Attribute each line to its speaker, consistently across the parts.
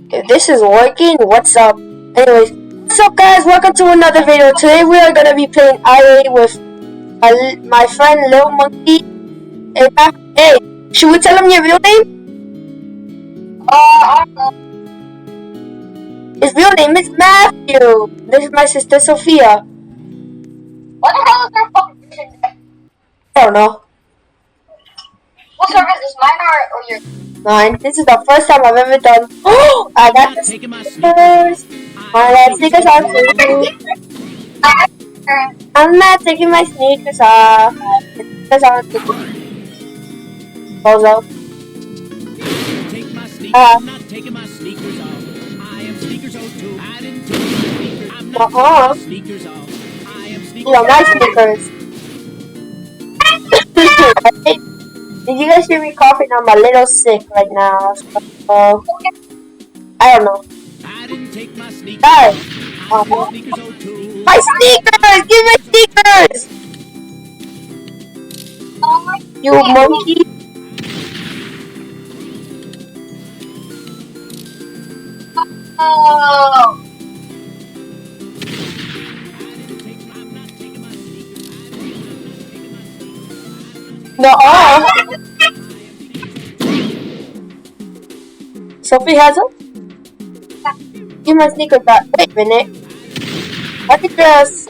Speaker 1: If this is working, what's up? Anyways, what's up guys? Welcome to another video. Today we are gonna be playing IA with my friend Lil Monkey. Hey, should we tell him your real name?
Speaker 2: I don't know.
Speaker 1: His real name is Matthew. This is my sister Sophia.
Speaker 2: What the hell is their fucking vision?
Speaker 1: I don't know.
Speaker 2: What server is this, mine or yours?
Speaker 1: Mine. This is the first time I've ever done. Oh, I got the sneakers. My sneakers are too. I'm not taking my sneakers off. Sneakers are too. Bozo.
Speaker 3: I'm not taking my sneakers off. I am sneakers 02. I didn't take my sneakers. I'm not taking my sneakers off. I am sneakers.
Speaker 1: These are my sneakers. Did you guys hear me coughing? I'm a little sick right now. So, I don't know.
Speaker 3: I didn't take my sneakers.
Speaker 1: Guys,
Speaker 3: Sneakers 02.
Speaker 1: my sneakers! Give me sneakers! You monkey!
Speaker 2: Oh.
Speaker 1: No. Sophie has them? Give my sneakers back. Wait a minute. I could just.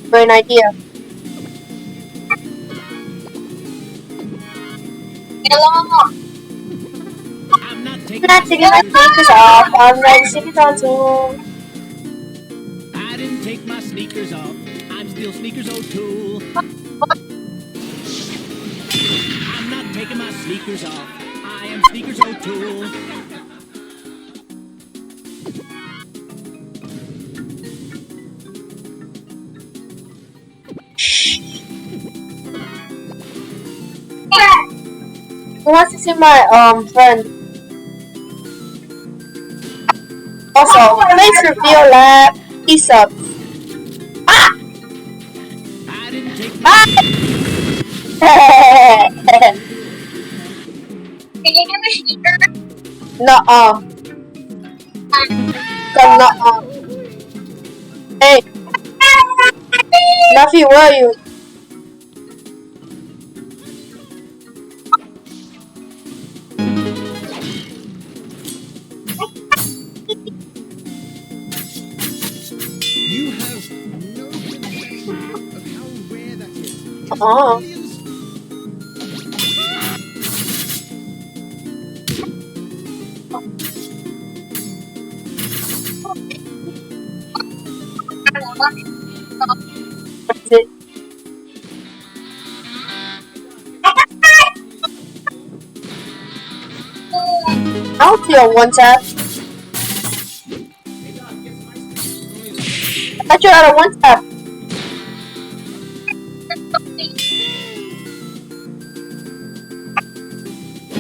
Speaker 1: Great idea.
Speaker 3: I'm not
Speaker 1: I'm
Speaker 3: taking
Speaker 1: not taking my sneakers off. I'm wearing sneakers on too.
Speaker 3: I didn't take my sneakers off. I'm still sneakers 02. I'm not taking my sneakers off. I am sneakers 02.
Speaker 1: Who wants to see my friend? Also, face reveal lab. Peace up. Ah!
Speaker 3: I didn't take my
Speaker 1: Ah!
Speaker 2: Can you give me sneaker?
Speaker 1: Nuh-uh. Nuh-uh. Hey, Nuffy, where are you?
Speaker 4: You have no conception of how rare that is. It's
Speaker 1: Uh-huh.
Speaker 4: millions.
Speaker 1: What's it? I don't see a one tap. I thought you had a one tap.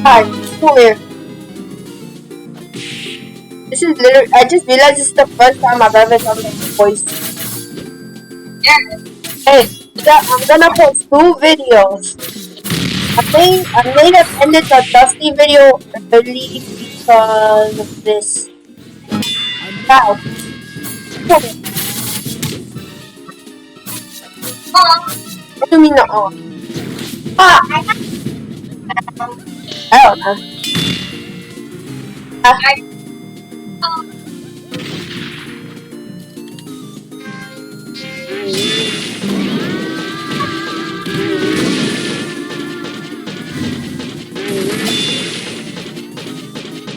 Speaker 1: Hi, come here. This is literally, I just realized this is the first time I've ever done this voice. Hey, I'm gonna post 2 videos. I may have ended the Dusty video early because of this. Wow. What do you mean no? Ah! I don't know.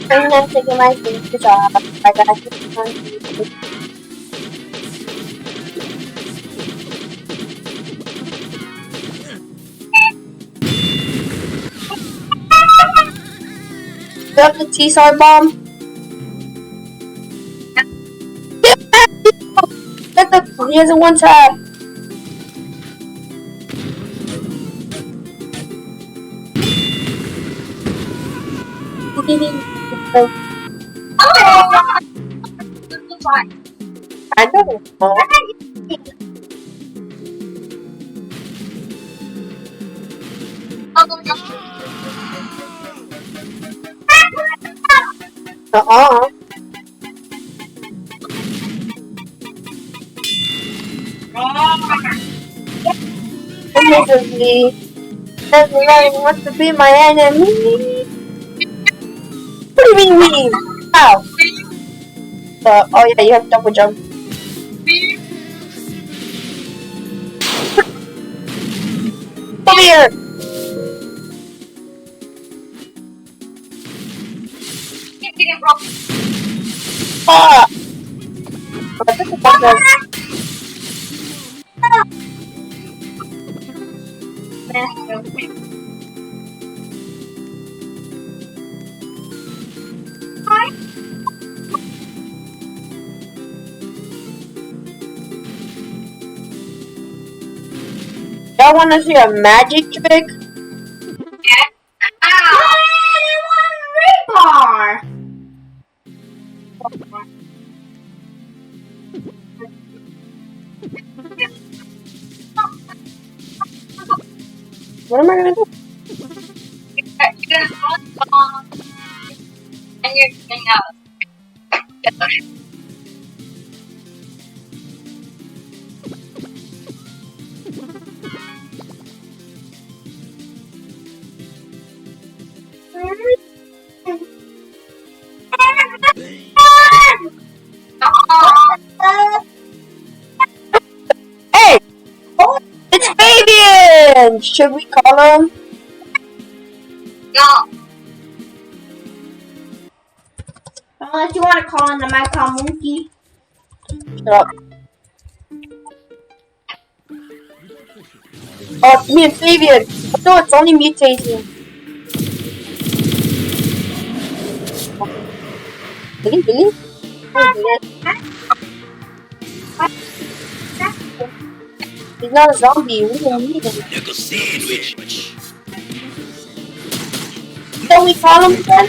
Speaker 1: I'm not taking my sneakers off. I gotta keep on sneakers. You have the T-Star bomb? He has a one tap. I don't know. Uh-uh. Miserably. Everyone wants to be my enemy. What do you mean we? How? Oh yeah, you have double jump. Come here! Ah! I took the button. Y'all wanna see a magic trick?
Speaker 2: Rebar.
Speaker 1: What am I gonna do?
Speaker 2: You're gonna put it on, and you're getting out.
Speaker 1: Hey! Oh, it's Fabian! Should we call him?
Speaker 2: No.
Speaker 5: Unless you want to call in the Micro Monkey.
Speaker 1: Shut up. Oh, it's me and Fabian. No, it's only mutating. Really? He's not a zombie. We don't need him.
Speaker 3: Knuckle sandwich.
Speaker 1: Can we call him then?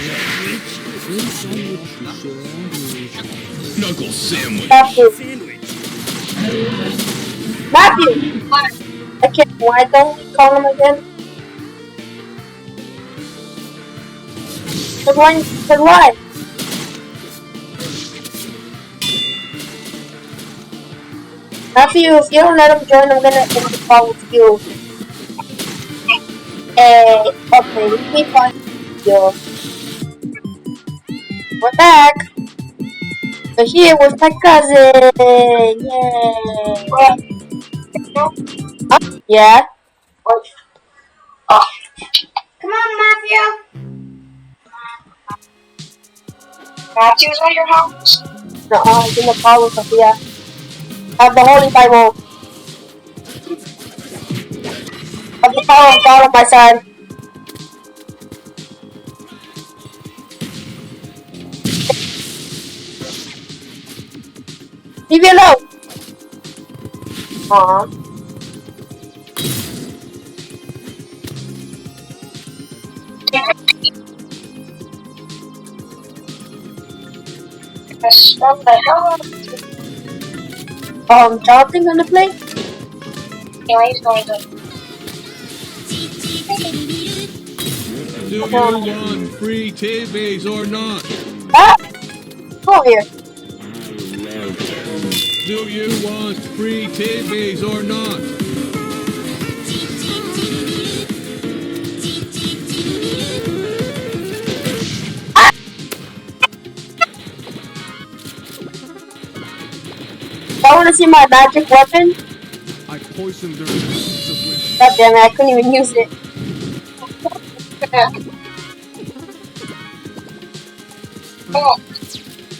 Speaker 3: Knuckle sandwich.
Speaker 1: Matthew. Matthew! I can't. Why don't we call him again? Cause why? Matthew, if you don't let him join, I'm gonna end the call with you. Okay, let me find you. We're back. We're here with my cousin. Yay. Yeah.
Speaker 5: Come on, Matthew.
Speaker 2: Matthew's at your house?
Speaker 1: No, it's in the car with Sophia. I have the Holy Bible. I have the power of God on my side. Leave me alone. Aww.
Speaker 2: What the hell?
Speaker 1: Jonathan gonna play?
Speaker 2: Yeah, he's going to.
Speaker 4: Do you want free TVs or not?
Speaker 1: Ah! Come over here.
Speaker 4: Do you want free TVs or not?
Speaker 1: I wanna see my magic weapon.
Speaker 4: I poisoned their minds of wisdom.
Speaker 1: God damn it, I couldn't even use it.
Speaker 2: Oh,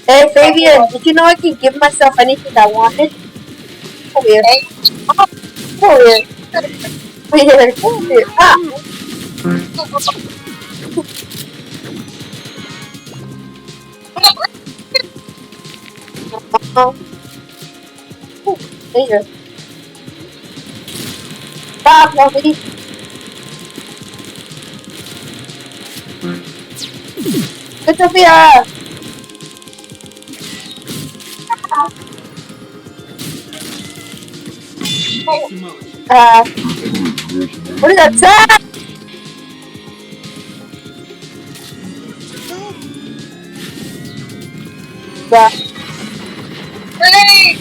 Speaker 1: Hey Fabian, did you know I can give myself anything I wanted? Come here. Come here. Come here. Come here. Ah! Later. Stop, nobody. Good Sophia! What is that? Yeah.
Speaker 2: Grenade!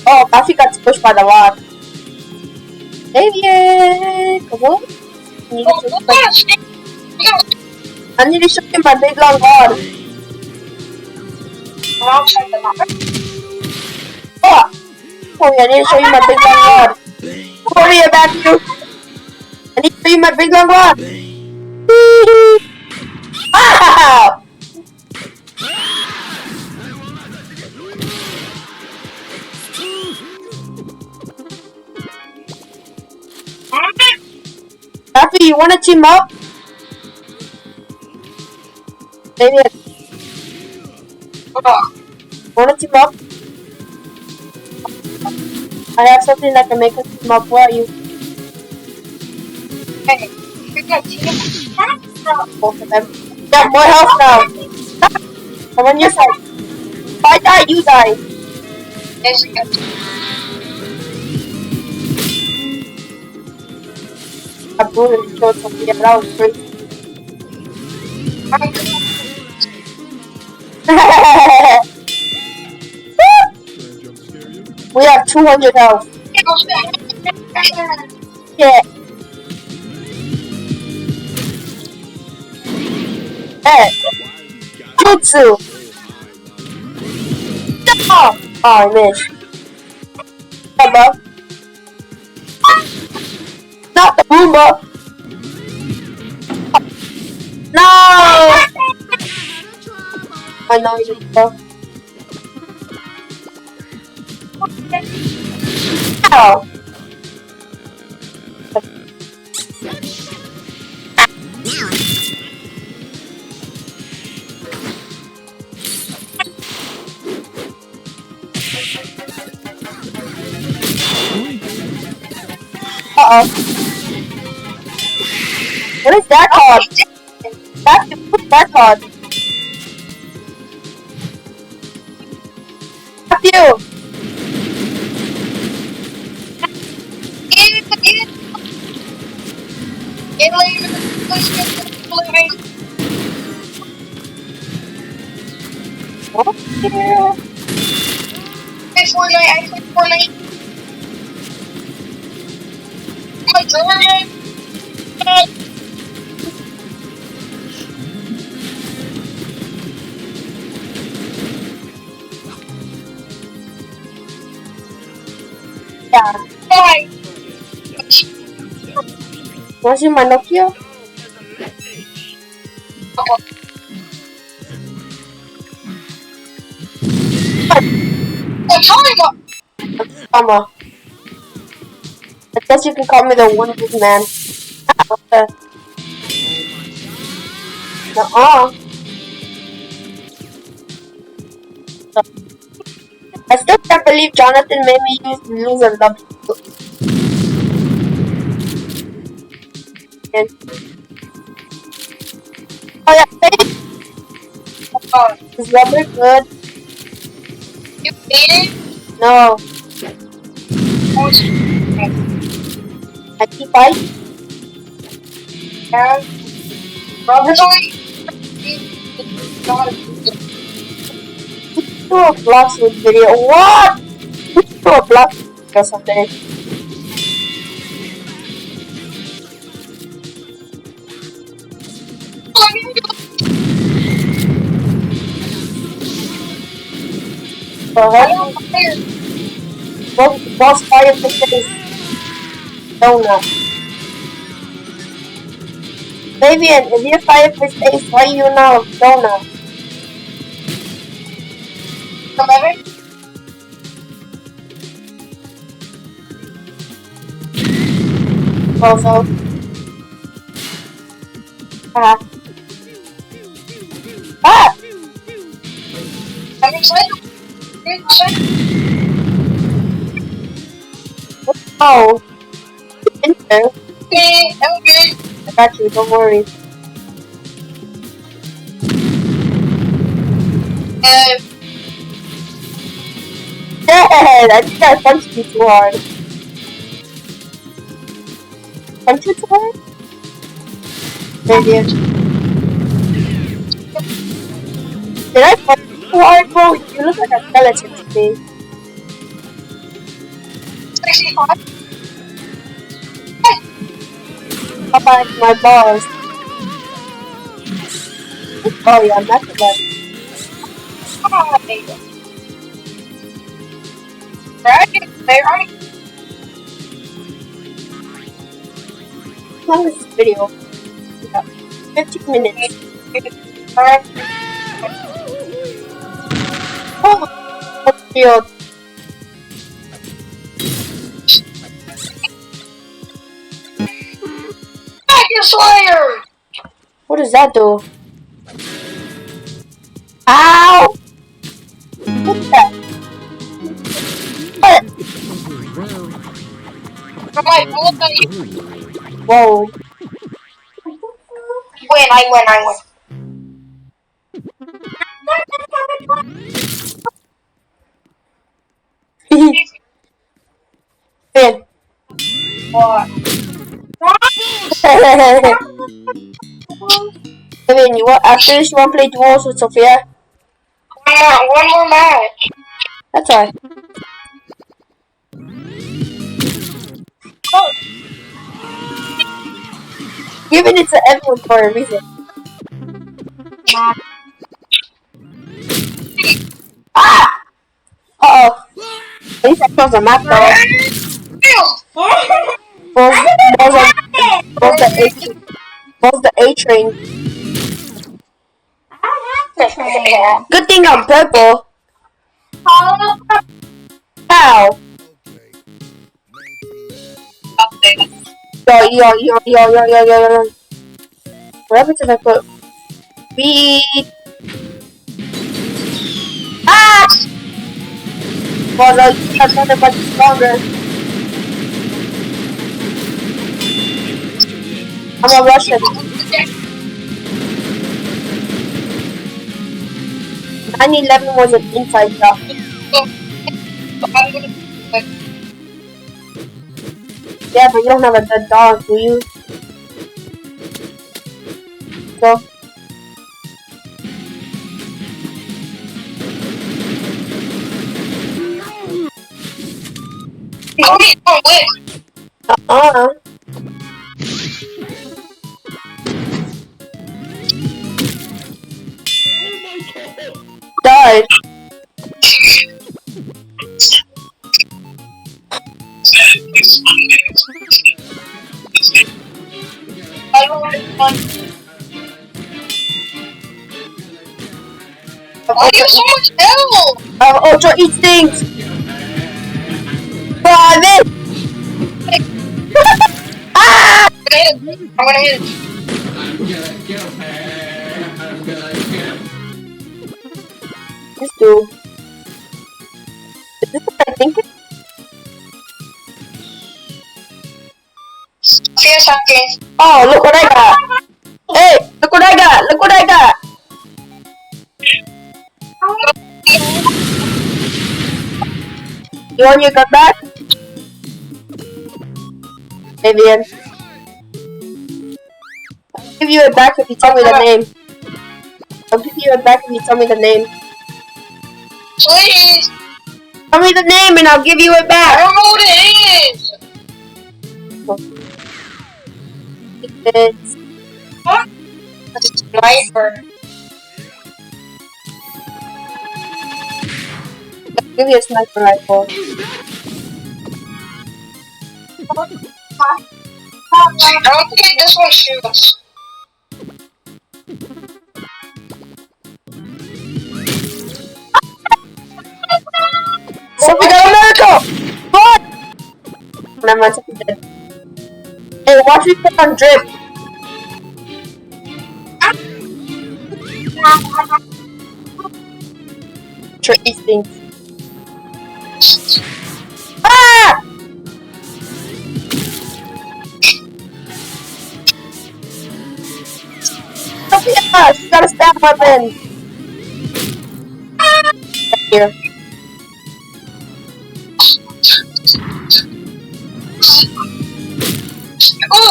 Speaker 1: Oh, Buffy got pushed by the rock. Damien! Come on. I need to show you my big long rod. Oh! Corey, I need to show you my big long rod. Corey, I'm back you. I need to show you my big long rod. Ah! Buffy, you want to team up? Damien, want to team up? I have something that can make us team up. Where are you?
Speaker 2: Hey,
Speaker 1: Both of them. You have more health now. I'm on your side. If I die, you die. I brutally killed somebody. That was crazy. We have 200 health. Yeah. Hey. Jutsu. Oh, I missed. Hey, bro. Not the Boomba. No! I know you did, bro. Ow. Uh-oh. What is that called? What's that called? Fuck you! What? Yeah. Want to see my Nokia? Mama. I guess you can call me the one big man. What the? Nuh-uh. I still can't believe Jonathan made me lose a love. And oh yeah, is rubber good?
Speaker 2: You beat it?
Speaker 1: No, I keep fighting.
Speaker 2: Yeah. Rubber's only.
Speaker 1: Do a blacksmith video. What? Do a blacksmith or something. Boss fire the face. Donut. Fabian, if you fire for face, why you now donut? Also. Ah!
Speaker 2: I'm excited.
Speaker 1: Oh. In there.
Speaker 2: Okay, okay.
Speaker 1: I got you, don't worry. Dad, I think I punched you too hard. Adventure Tour? Maybe. Did I find you hard, bro? You look like a skeleton to me.
Speaker 2: 65.
Speaker 1: How about my balls? Oh yeah, I'm not the best.
Speaker 2: Right?
Speaker 1: How long is this video? Yeah. 15 minutes. Oh, what's field?
Speaker 2: Dragon Slayer!
Speaker 1: What does that do? Ow! What's that? What?
Speaker 2: I'm like, look at you.
Speaker 1: Whoa.
Speaker 2: I win.
Speaker 1: Man.
Speaker 2: What?
Speaker 1: I mean, you want, after this, you want to play duels with Sophia?
Speaker 2: One more match.
Speaker 1: That's alright.
Speaker 2: Oh,
Speaker 1: Giving it to everyone for a reason. Ah! Uh-oh. At least I chose a map though. Balls the A train. Good thing I'm purple. Ow. Yo. What happens if I put beat? Ah! Well, no, you have something much stronger. I'm a Russian. 9/11 was an inside job. Yeah, but you don't have a dead dog, do you? So. Uh-uh. Died.
Speaker 2: Why do you have so much health?
Speaker 1: Ultra Instincts. Private. Ah!
Speaker 2: I'm gonna hit it.
Speaker 1: This dude. Is this what I think?
Speaker 2: CS hacking.
Speaker 1: Oh, look what I got. Hey, look what I got. Look what I got. You want your gun back? Vivian. I'll give you it back if you tell me the name. I'll give you it back if you tell me the name.
Speaker 2: Please.
Speaker 1: Tell me the name and I'll give you it
Speaker 2: I
Speaker 1: back.
Speaker 2: don't know what it is.
Speaker 1: It's
Speaker 2: Sniper.
Speaker 1: I'll give you a sniper rifle.
Speaker 2: I don't think this one shoots.
Speaker 1: Sophie got a miracle! What? Never mind, Sophie dead. Hey, watch me put on drip. Trace things. Ah! Sophia, she got a stab weapon. Here.
Speaker 2: Oh,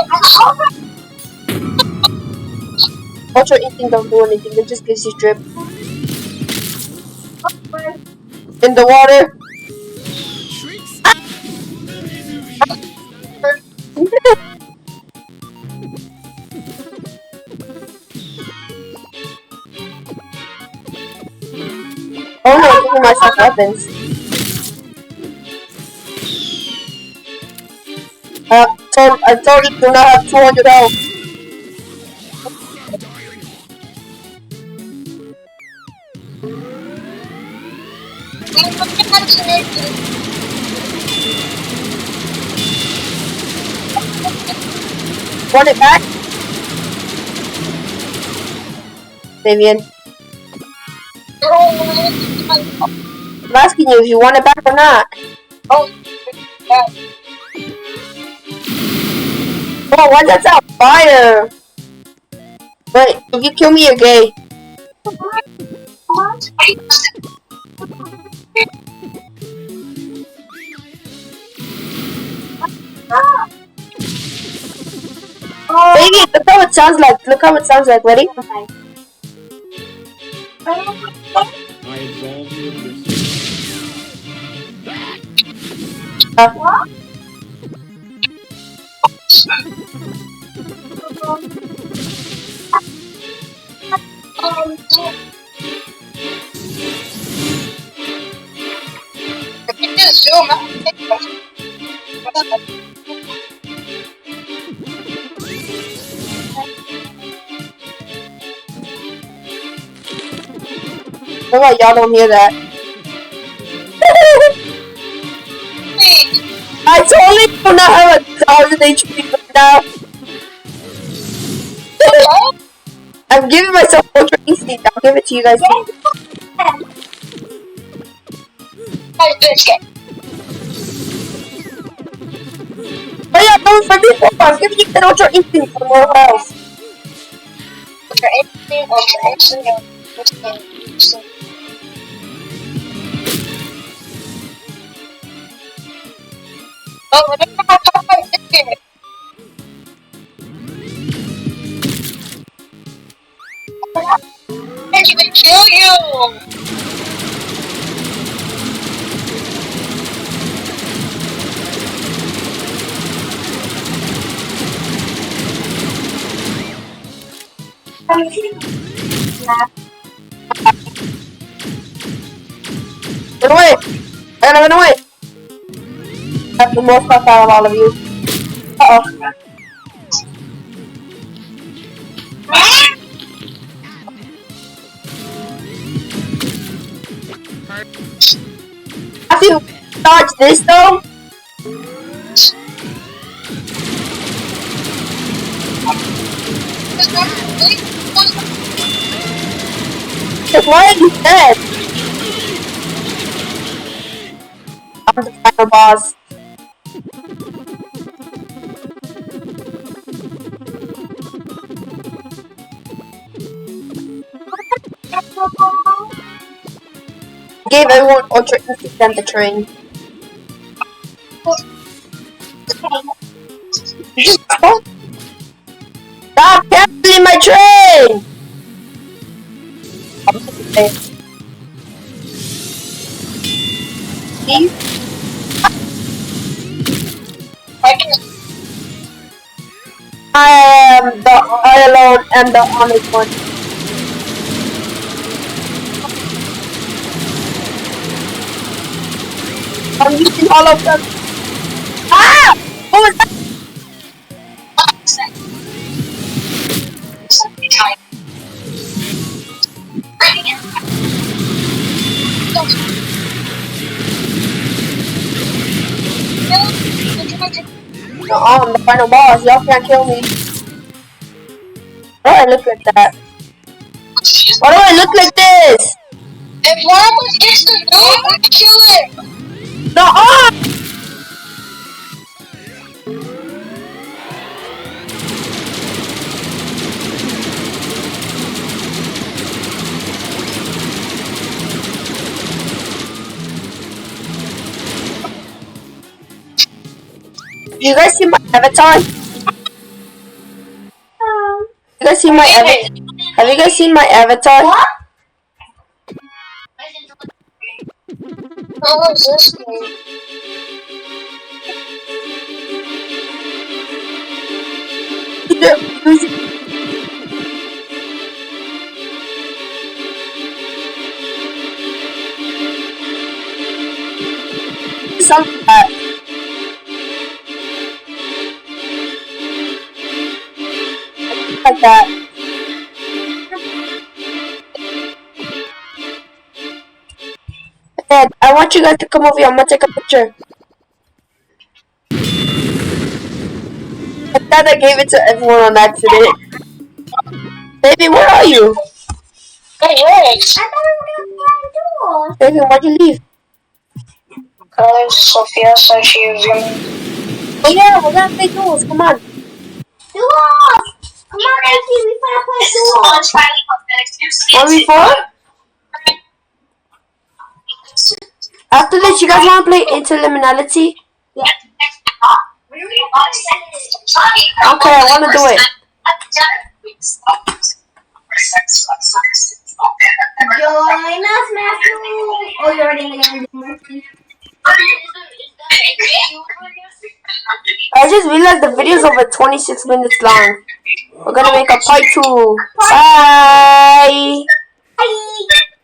Speaker 1: Ultra instinct don't do anything, it just gives you drip. In the water. Oh no, I'm giving myself weapons. I told you do not have 200 health. Want it back? Vivian. I'm asking you if you want it back or not.
Speaker 2: Oh, yeah.
Speaker 1: Oh, why that's on fire? Wait, if you kill me, you're gay. Baby, look how it sounds like. Look how it sounds like. Ready?
Speaker 5: Okay.
Speaker 3: I absolve you of your
Speaker 1: What? Look like y'all don't hear that. I totally do not have 1,000 HP right now. I'm giving myself ultra instinct. I'll give it to you guys too. Oh yeah, going for before. I'm giving you that ultra instinct for more health.
Speaker 2: Can't even kill you!
Speaker 1: Run away! I gotta run away! That's the most stuff out of all of you. Uh-oh. Have you dodge this though? Because why are you dead? I'm the final boss. Gave everyone ultra instinct and the train. Stop canceling my train! See? I alone am the honest one. I'm using all of them. Ah! What was that? No, I'm the final boss. Y'all can't kill me. Why do I look like that? Why do I look like this?
Speaker 2: If one of us gets the door, we kill it!
Speaker 1: No, You guys see my avatar? guys seen my avatar? Have you guys seen my avatar?
Speaker 5: What?
Speaker 2: What was this thing?
Speaker 1: Something like that. Like that. Dad, I want you guys to come over here. I'm gonna take a picture. I thought I gave it to everyone on accident. Baby, where are you?
Speaker 2: Hey, Rich.
Speaker 5: I thought we were gonna play duels.
Speaker 1: Baby, why'd you leave?
Speaker 2: Sophia said she was gonna.
Speaker 1: Oh yeah, we're gonna play duels. Come on.
Speaker 5: Duels! Come on, Mikey, we finna play duels.
Speaker 1: 1v4? After this, you guys wanna play interliminality? Okay, I wanna do it.
Speaker 5: Join us, Matthew. Oh, you're already in the game.
Speaker 1: I just realized the video's over 26 minutes long. We're gonna make a part 2. Bye!
Speaker 5: Bye.